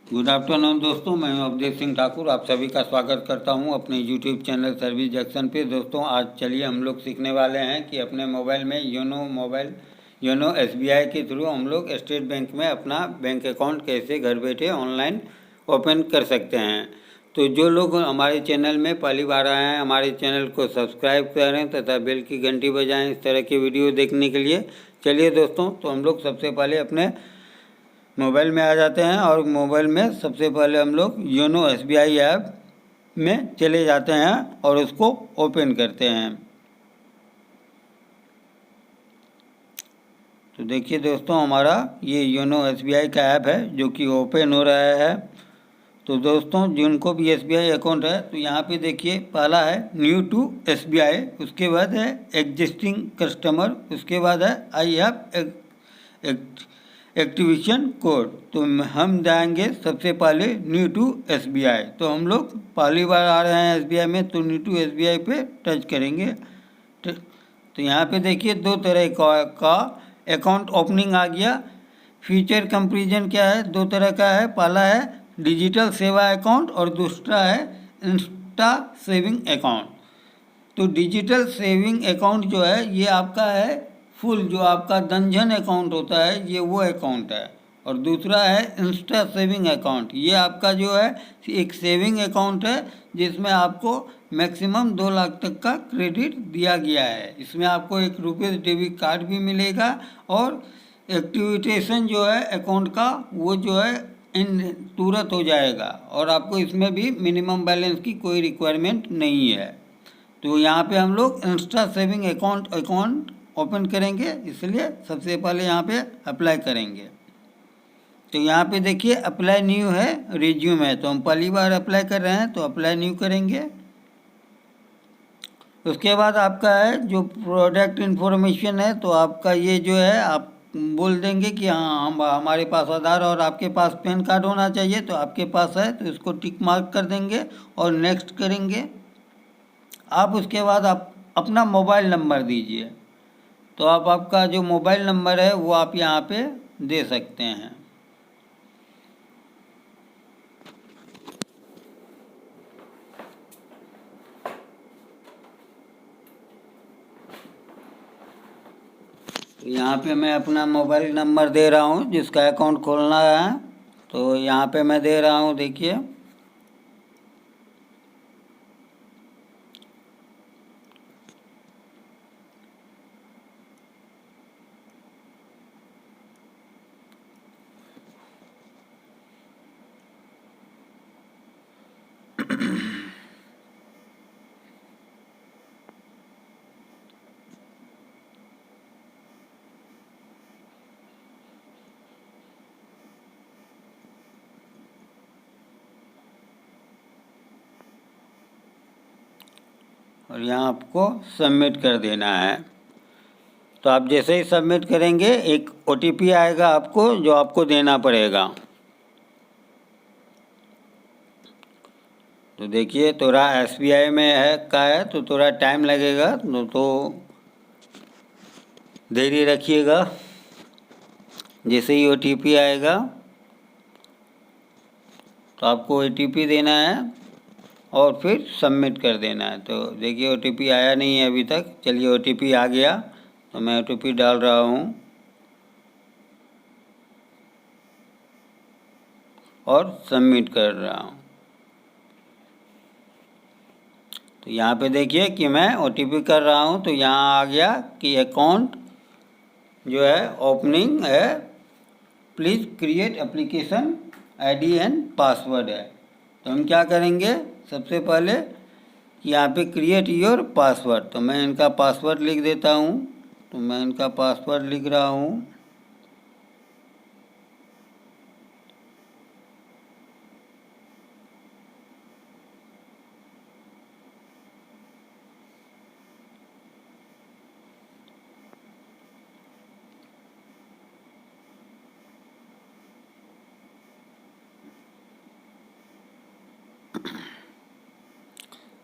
Good afternoon दोस्तों, मैं हूं अवधेश सिंह ठाकुर। आप सभी का स्वागत करता हूं अपने यूट्यूब चैनल सर्विस जंक्शन पे। दोस्तों, आज चलिए हम लोग सीखने वाले हैं कि अपने मोबाइल में योनो एसबीआई के थ्रू हम लोग स्टेट बैंक में अपना बैंक अकाउंट कैसे घर बैठे ऑनलाइन ओपन कर सकते हैं। तो जो लोग हमारे चैनल में पहली बार आए हैं, हमारे चैनल को सब्सक्राइब करें तथा बेल की घंटी बजाएं इस तरह की वीडियो देखने के लिए। चलिए दोस्तों, तो हम लोग सबसे पहले अपने मोबाइल में आ जाते हैं और मोबाइल में सबसे पहले हम लोग योनो एसबीआई ऐप में चले जाते हैं और उसको ओपन करते हैं। तो देखिए दोस्तों, हमारा ये योनो एसबीआई का ऐप है जो कि ओपन हो रहा है। तो दोस्तों, जिनको भी एसबीआई अकाउंट है तो यहाँ पे देखिए, पहला है न्यू टू एसबीआई, उसके बाद है एग्जिस्टिंग कस्टमर, उसके बाद है आई हैव एक्टिवेशन कोड। तो हम जाएंगे सबसे पहले न्यू टू एसबीआई। तो हम लोग पहली बार आ रहे हैं एसबीआई में, तो न्यू टू एसबीआई पे टच करेंगे। तो यहाँ पे देखिए दो तरह का अकाउंट ओपनिंग आ गया। फीचर कंपेरिजन क्या है, दो तरह का है। पहला है डिजिटल सेवा अकाउंट और दूसरा है इंस्टा सेविंग अकाउंट। तो डिजिटल सेविंग अकाउंट जो है ये आपका है फुल, जो आपका जनधन अकाउंट होता है ये वो अकाउंट है। और दूसरा है इंस्टा सेविंग अकाउंट, ये आपका जो है एक सेविंग अकाउंट है जिसमें आपको मैक्सिमम 2 लाख तक का क्रेडिट दिया गया है। इसमें आपको एक रुपये डेबिट कार्ड भी मिलेगा और एक्टिवेशन जो है अकाउंट का वो जो है इन तुरंत हो जाएगा और आपको इसमें भी मिनिमम बैलेंस की कोई रिक्वायरमेंट नहीं है। तो यहाँ पे हम लोग इंस्टा सेविंग अकाउंट ओपन करेंगे, इसलिए सबसे पहले यहाँ पे अप्लाई करेंगे। तो यहाँ पे देखिए अप्लाई न्यू है, रिज्यूम है, तो हम पहली बार अप्लाई कर रहे हैं तो अप्लाई न्यू करेंगे। उसके बाद आपका है जो प्रोडक्ट इन्फॉर्मेशन है, तो आपका ये जो है आप बोल देंगे कि हाँ हम हमारे पास आधार और आपके पास पैन कार्ड होना चाहिए। तो आपके पास है तो इसको टिक मार्क कर देंगे और नेक्स्ट करेंगे। आप उसके बाद आप अपना मोबाइल नंबर दीजिए। तो आप आपका जो मोबाइल नंबर है वो आप यहाँ पे दे सकते हैं। तो यहाँ पे मैं अपना मोबाइल नंबर दे रहा हूँ जिसका अकाउंट खोलना है। तो यहाँ पे मैं दे रहा हूँ, देखिए और यहाँ आपको सबमिट कर देना है। तो आप जैसे ही सबमिट करेंगे एक ओटीपी आएगा आपको, जो आपको देना पड़ेगा। तो देखिए थोड़ा एसबीआई में है तो थोड़ा टाइम लगेगा, तो धैर्य रखिएगा। जैसे ही ओटीपी आएगा तो आपको ओटीपी देना है और फिर सबमिट कर देना है। तो देखिए ओटीपी आया नहीं है अभी तक। चलिए ओटीपी आ गया तो मैं ओटीपी डाल रहा हूँ और सबमिट कर रहा हूँ। तो यहाँ पे देखिए कि मैं ओटीपी कर रहा हूँ, तो यहाँ आ गया कि अकाउंट जो है ओपनिंग है, please create application ID and password है। तो हम क्या करेंगे, सबसे पहले यहाँ पे क्रिएट योर पासवर्ड, तो मैं इनका पासवर्ड लिख देता हूँ। तो मैं इनका पासवर्ड लिख रहा हूँ।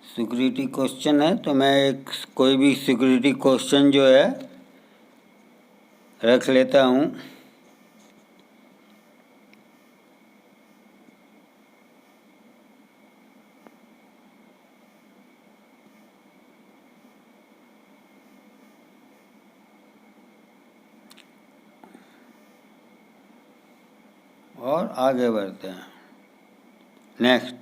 सिक्योरिटी क्वेश्चन है तो मैं एक कोई भी सिक्योरिटी क्वेश्चन जो है रख लेता हूँ। और आगे बढ़ते हैं नेक्स्ट।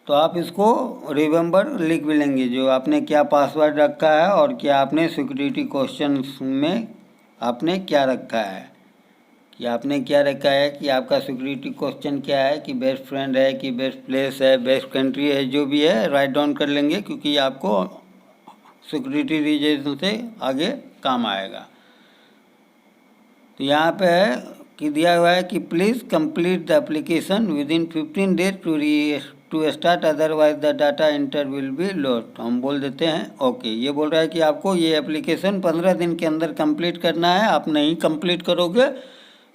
तो आप इसको रिमेंबर लिख भी लेंगे, जो आपने क्या पासवर्ड रखा है और क्या आपने सिक्योरिटी क्वेश्चन में आपने क्या रखा है, कि आपने क्या रखा है, कि आपका सिक्योरिटी क्वेश्चन क्या है, कि बेस्ट फ्रेंड है, कि बेस्ट प्लेस है, बेस्ट कंट्री है, जो भी है राइट डाउन कर लेंगे, क्योंकि आपको सिक्योरिटी रीजन से आगे काम आएगा। तो यहाँ पे है कि दिया हुआ है कि please complete the application within 15 days to start, otherwise the data enter will be lost. हम बोल देते हैं ओके। ये बोल रहा है कि आपको ये एप्लीकेशन 15 दिन के अंदर कंप्लीट करना है, आप नहीं कंप्लीट करोगे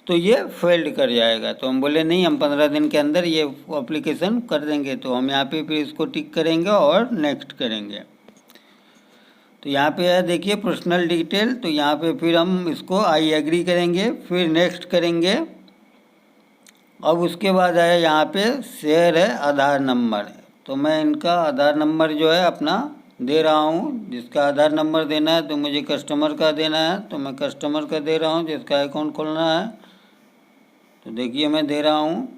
तो ये फेल्ड कर जाएगा। तो हम बोले नहीं, हम 15 दिन के अंदर ये एप्लीकेशन कर देंगे। तो हम यहाँ पे फिर इसको टिक करेंगे और नेक्स्ट करेंगे। तो यहाँ पे है देखिए पर्सनल डिटेल, तो यहाँ पे फिर हम इसको आई एग्री करेंगे, फिर नेक्स्ट करेंगे। अब उसके बाद है यहाँ पे शेयर है आधार नंबर, तो मैं इनका आधार नंबर जो है अपना दे रहा हूँ। जिसका आधार नंबर देना है तो मुझे कस्टमर का देना है, तो मैं कस्टमर का दे रहा हूँ जिसका अकाउंट खोलना है। तो देखिए मैं दे रहा हूँ,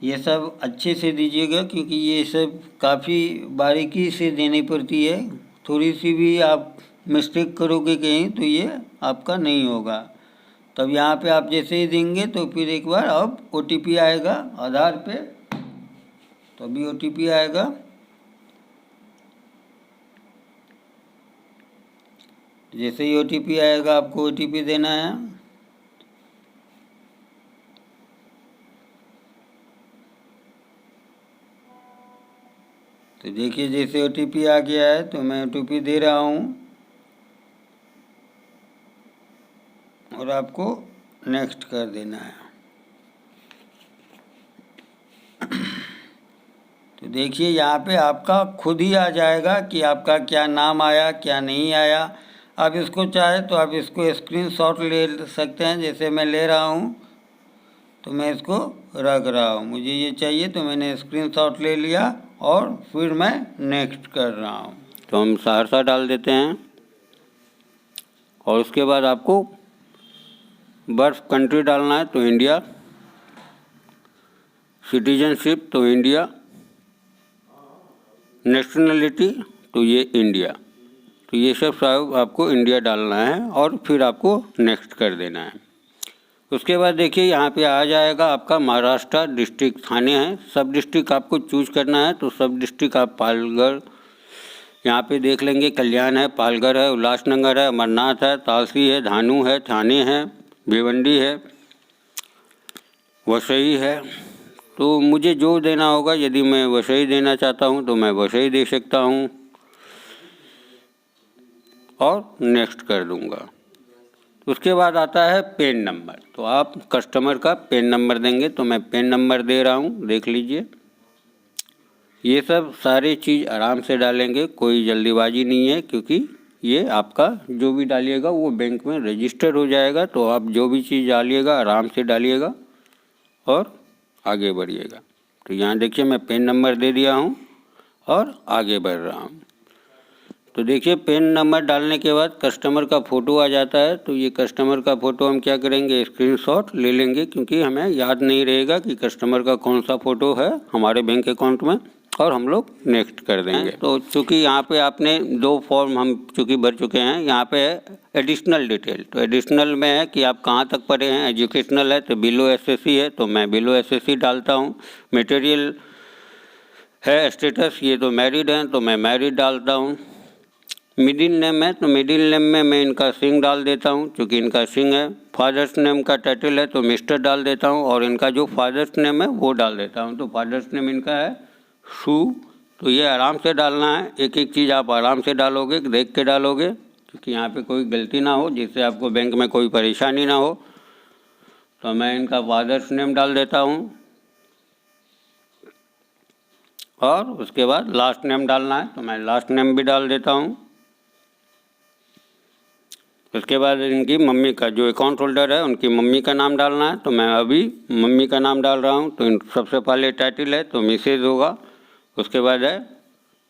ये सब अच्छे से दीजिएगा क्योंकि ये सब काफ़ी बारीकी से देनी पड़ती है। थोड़ी सी भी आप मिस्टेक करोगे कहीं तो ये आपका नहीं होगा। तब यहाँ पे आप जैसे ही देंगे तो फिर एक बार अब OTP आएगा आधार पे, तभी OTP आएगा। जैसे ही OTP आएगा आपको OTP देना है। तो देखिए जैसे OTP आ गया है तो मैं OTP दे रहा हूँ और आपको नेक्स्ट कर देना है। तो देखिए यहाँ पे आपका खुद ही आ जाएगा कि आपका क्या नाम आया क्या नहीं आया। आप इसको चाहे तो आप इसको स्क्रीनशॉट ले सकते हैं, जैसे मैं ले रहा हूँ तो मैं इसको रख रहा हूँ। मुझे ये चाहिए तो मैंने स्क्रीनशॉट ले लिया और फिर मैं नेक्स्ट कर रहा हूँ। तो हम सहरसा डाल देते हैं और उसके बाद आपको बर्थ कंट्री डालना है, तो इंडिया, सिटीजनशिप तो इंडिया, नेशनलिटी तो ये इंडिया। तो ये सब आपको इंडिया डालना है और फिर आपको नेक्स्ट कर देना है। उसके बाद देखिए यहाँ पे आ जाएगा आपका महाराष्ट्र डिस्ट्रिक्ट थाने हैं, सब डिस्ट्रिक्ट आपको चूज करना है। तो सब डिस्ट्रिक्ट आप पालघर यहाँ पे देख लेंगे, कल्याण है, पालघर है, उल्लासनगर है, अमरनाथ है, तालसी है, धानू है, ठाणे है, भिवंडी है, वसई है। तो मुझे जो देना होगा, यदि मैं वसई देना चाहता हूँ तो मैं वसई दे सकता हूँ और नेक्स्ट कर दूँगा। उसके बाद आता है पेन नंबर, तो आप कस्टमर का पेन नंबर देंगे। तो मैं पेन नंबर दे रहा हूँ, देख लीजिए। ये सब सारी चीज़ आराम से डालेंगे, कोई जल्दीबाजी नहीं है, क्योंकि ये आपका जो भी डालिएगा वो बैंक में रजिस्टर हो जाएगा। तो आप जो भी चीज़ डालिएगा आराम से डालिएगा और आगे बढ़िएगा। तो यहाँ देखिए मैं पेन नंबर दे दिया हूँ और आगे बढ़ रहा हूँ। तो देखिए पेन नंबर डालने के बाद कस्टमर का फ़ोटो आ जाता है। तो ये कस्टमर का फ़ोटो हम क्या करेंगे, स्क्रीनशॉट ले लेंगे, क्योंकि हमें याद नहीं रहेगा कि कस्टमर का कौन सा फ़ोटो है हमारे बैंक अकाउंट में, और हम लोग नेक्स्ट कर देंगे। तो चूँकि यहाँ पे आपने 2 फॉर्म हम चूँकि भर चुके हैं, यहाँ पे है एडिशनल डिटेल। तो एडिशनल में है कि आप कहाँ तक पढ़े हैं, एजुकेशनल है तो बिलो SSC है, तो मैं बिलो SSC डालता हूँ। मटेरियल है स्टेटस, ये तो मैरिड हैं तो मैं मैरिड डालता हूँ। मिडिल नेम है तो मिडिल नेम में मैं इनका सिंह डाल देता हूँ, क्योंकि इनका सिंह है। फादर्स नेम का टाइटल है तो मिस्टर डाल देता हूँ, और इनका जो फादर्स नेम है वो डाल देता हूँ। तो फादर्स नेम इनका है शू। तो ये आराम से डालना है, एक एक चीज़ आप आराम से डालोगे, देख के डालोगे, क्योंकि यहाँ पे कोई गलती ना हो, जिससे आपको बैंक में कोई परेशानी ना हो। तो मैं इनका फादर्स नेम डाल देता हूँ और उसके बाद लास्ट नेम डालना है तो मैं लास्ट नेम भी डाल देता हूँ। उसके बाद इनकी मम्मी का जो अकाउंट होल्डर है उनकी मम्मी का नाम डालना है, तो मैं अभी मम्मी का नाम डाल रहा हूँ। तो सबसे पहले टाइटल है तो मिसेज होगा, उसके बाद है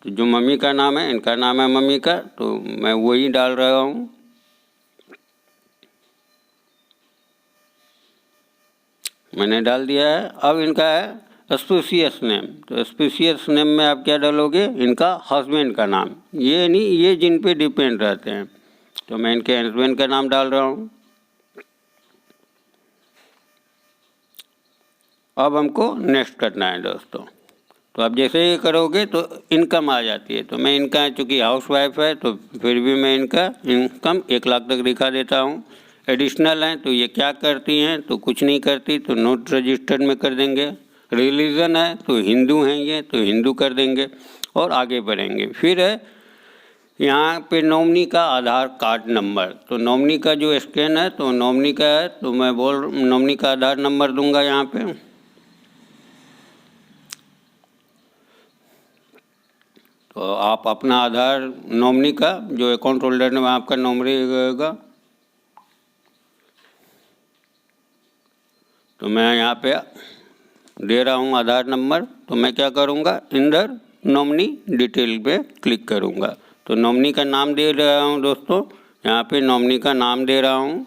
तो जो मम्मी का नाम है, इनका नाम है मम्मी का, तो मैं वही डाल रहा हूँ। मैंने डाल दिया है। अब इनका है स्पेसियस नेम, तो स्पेसियस नेम में आप क्या डालोगे, इनका हस्बैंड का नाम, ये नहीं, ये जिन पे डिपेंड रहते हैं, तो मैं इनके हस्बैंड का नाम डाल रहा हूँ। अब हमको नेक्स्ट करना है दोस्तों, तो आप जैसे ही करोगे तो इनकम आ जाती है, तो मैं इनका चूँकि हाउस वाइफ है तो फिर भी मैं इनका इनकम 1 लाख तक दिखा देता हूँ। एडिशनल हैं तो ये क्या करती हैं, तो कुछ नहीं करती, तो नोट रजिस्टर्ड में कर देंगे। रिलीजन है तो हिंदू हैं ये, तो हिंदू कर देंगे और आगे बढ़ेंगे। फिर है यहाँ पे नॉमिनी का आधार कार्ड नंबर, तो नॉमिनी का जो स्कैन है तो नॉमिनी का है, तो मैं नॉमिनी का आधार नंबर दूंगा यहाँ पे। तो आप अपना आधार नॉमिनी का जो अकाउंट होल्डर है वहाँ आपका नॉमिनी होगा, तो मैं यहाँ पे दे रहा हूँ आधार नंबर। तो मैं क्या करूँगा, इंदर नॉमिनी डिटेल पे क्लिक करूँगा, तो नॉमिनी का नाम दे रहा हूँ दोस्तों, यहाँ पे नॉमिनी का नाम दे रहा हूँ,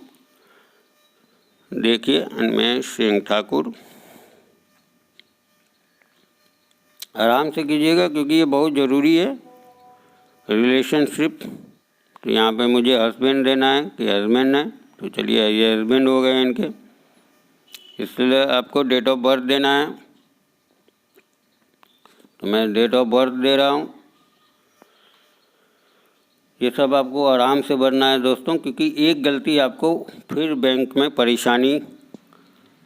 देखिए अनमेश सिंह ठाकुर। आराम से कीजिएगा क्योंकि ये बहुत ज़रूरी है रिलेशनशिप। तो यहाँ पे मुझे हस्बैंड देना है कि हस्बैंड है, तो चलिए ये हस्बैंड हो गए इनके। इसलिए आपको डेट ऑफ बर्थ देना है, तो मैं डेट ऑफ बर्थ दे रहा हूँ। ये सब आपको आराम से भरना है दोस्तों, क्योंकि एक गलती आपको फिर बैंक में परेशानी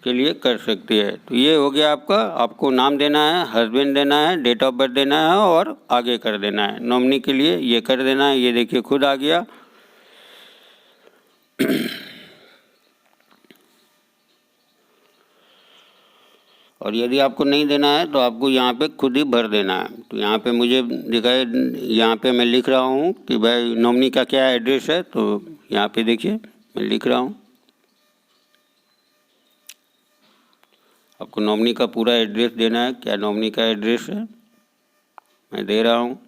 के लिए कर सकती है। तो ये हो गया आपका, आपको नाम देना है, हस्बैंड देना है, डेट ऑफ बर्थ देना है और आगे कर देना है। नॉमिनी के लिए ये कर देना है, ये देखिए खुद आ गया। और यदि आपको नहीं देना है तो आपको यहाँ पे खुद ही भर देना है। तो यहाँ पे मुझे दिखाए, यहाँ पे मैं लिख रहा हूँ कि भाई नॉमिनी का क्या एड्रेस है, तो यहाँ पे देखिए मैं लिख रहा हूँ, आपको नॉमिनी का पूरा एड्रेस देना है, क्या नॉमिनी का एड्रेस है मैं दे रहा हूँ।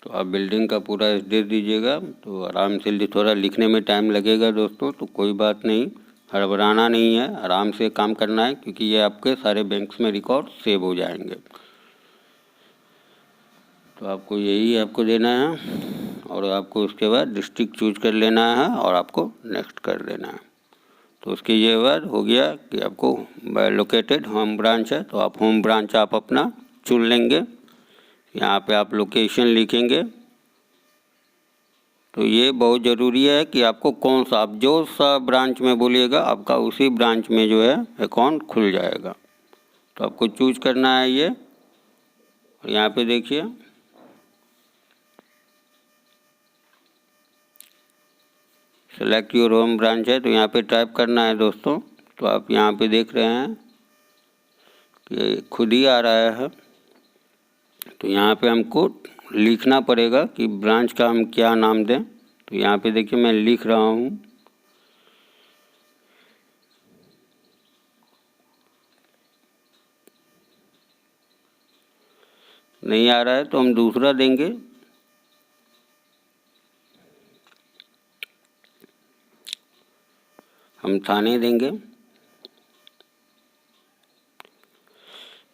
तो आप बिल्डिंग का पूरा एड्रेस दीजिएगा, तो आराम से, थोड़ा लिखने में टाइम लगेगा दोस्तों, तो कोई बात नहीं, हड़बड़ाना नहीं है, आराम से काम करना है, क्योंकि ये आपके सारे बैंक्स में रिकॉर्ड सेव हो जाएंगे। तो आपको यही आपको देना है, और आपको उसके बाद डिस्ट्रिक्ट चूज कर लेना है और आपको नेक्स्ट कर देना है। तो उसके ये बाद हो गया कि आपको लोकेटेड होम ब्रांच है, तो आप होम ब्रांच आप अपना चुन लेंगे। यहाँ पे आप लोकेशन लिखेंगे, तो ये बहुत ज़रूरी है कि आपको कौन सा, आप जो सा ब्रांच में बोलिएगा आपका उसी ब्रांच में जो है अकाउंट खुल जाएगा। तो आपको चूज करना है ये, और यहाँ पे देखिए सेलेक्ट योर होम ब्रांच है, तो यहाँ पे टाइप करना है दोस्तों। तो आप यहाँ पे देख रहे हैं कि खुद ही आ रहा है, तो यहाँ पे हमको लिखना पड़ेगा कि ब्रांच का हम क्या नाम दें। तो यहाँ पे देखिए मैं लिख रहा हूँ, नहीं आ रहा है तो हम दूसरा देंगे। हम थाने देंगे,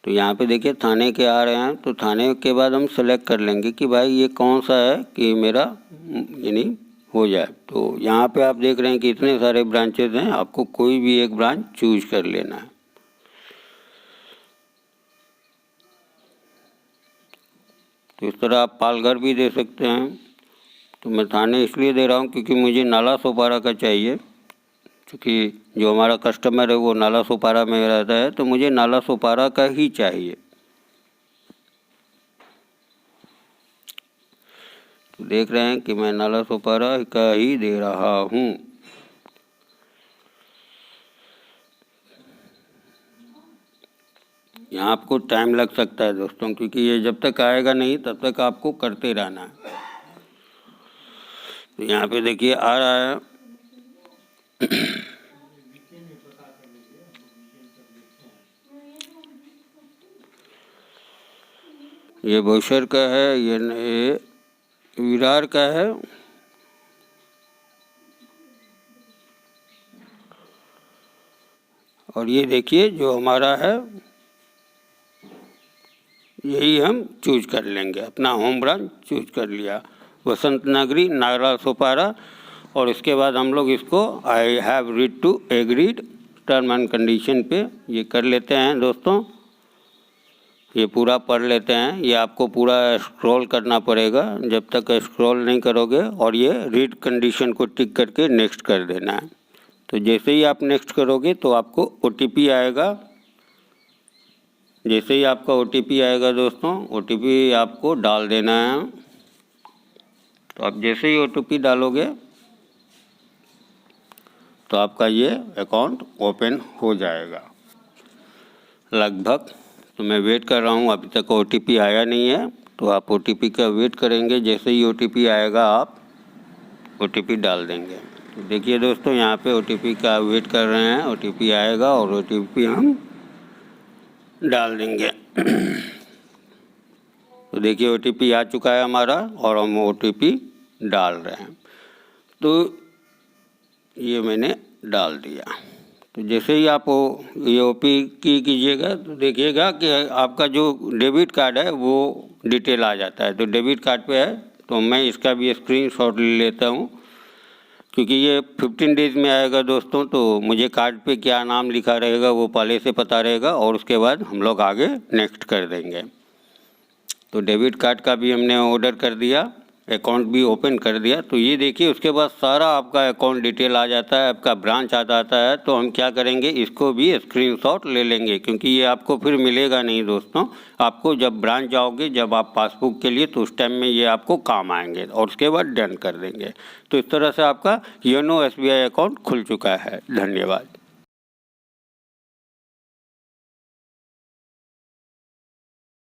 तो यहाँ पे देखिए थाने के आ रहे हैं, तो थाने के बाद हम सेलेक्ट कर लेंगे कि भाई ये कौन सा है कि मेरा यानी हो जाए। तो यहाँ पे आप देख रहे हैं कि इतने सारे ब्रांचेज हैं, आपको कोई भी एक ब्रांच चूज कर लेना है। तो इस तरह आप पालघर भी दे सकते हैं। तो मैं थाने इसलिए दे रहा हूँ क्योंकि मुझे नाला सोपारा का चाहिए, क्योंकि जो हमारा कस्टमर है वो नाला सोपारा में रहता है, तो मुझे नाला सोपारा का ही चाहिए। तो देख रहे हैं कि मैं नालासोपारा का ही दे रहा हूँ। यहाँ आपको टाइम लग सकता है दोस्तों, क्योंकि ये जब तक आएगा नहीं तब तक आपको करते रहना है। तो यहाँ पे देखिए आ रहा है। ये बोईसर का है, ये विरार का है। और ये देखिए जो हमारा है यही हम चूज कर लेंगे, अपना होम ब्रांच चूज कर लिया, वसंत नगरी नालासोपारा। और इसके बाद हम लोग इसको I have read to agreed term and condition पे ये कर लेते हैं दोस्तों। ये पूरा पढ़ लेते हैं। ये आपको पूरा स्क्रॉल करना पड़ेगा, जब तक स्क्रॉल नहीं करोगे, और ये रीड कंडीशन को टिक करके नेक्स्ट कर देना है। तो जैसे ही आप नेक्स्ट करोगे तो आपको OTP आएगा। जैसे ही आपका OTP आएगा दोस्तों, OTP आपको डाल देना है। तो आप जैसे ही OTP डालोगे तो आपका ये अकाउंट ओपन हो जाएगा लगभग। तो मैं वेट कर रहा हूँ, अभी तक OTP आया नहीं है, तो आप OTP का वेट करेंगे। जैसे ही OTP आएगा आप OTP डाल देंगे। तो देखिए दोस्तों यहाँ पे OTP का वेट कर रहे हैं, OTP आएगा और OTP हम डाल देंगे। तो देखिए OTP आ चुका है हमारा और हम OTP डाल रहे हैं। तो ये मैंने डाल दिया। तो जैसे ही आप ये OTP कीजिएगा तो देखिएगा कि आपका जो डेबिट कार्ड है वो डिटेल आ जाता है। तो डेबिट कार्ड पे है, तो मैं इसका भी स्क्रीनशॉट ले लेता हूँ, क्योंकि ये 15 डेज़ में आएगा दोस्तों। तो मुझे कार्ड पे क्या नाम लिखा रहेगा वो पहले से पता रहेगा, और उसके बाद हम लोग आगे नेक्स्ट कर देंगे। तो डेबिट कार्ड का भी हमने ऑर्डर कर दिया, अकाउंट भी ओपन कर दिया। तो ये देखिए उसके बाद सारा आपका अकाउंट डिटेल आ जाता है, आपका ब्रांच आ जाता है। तो हम क्या करेंगे, इसको भी स्क्रीनशॉट ले लेंगे, क्योंकि ये आपको फिर मिलेगा नहीं दोस्तों। आपको जब ब्रांच जाओगे, जब आप पासबुक के लिए, तो उस टाइम में ये आपको काम आएंगे, और उसके बाद डन कर देंगे। तो इस तरह से आपका योनो SBI अकाउंट खुल चुका है। धन्यवाद।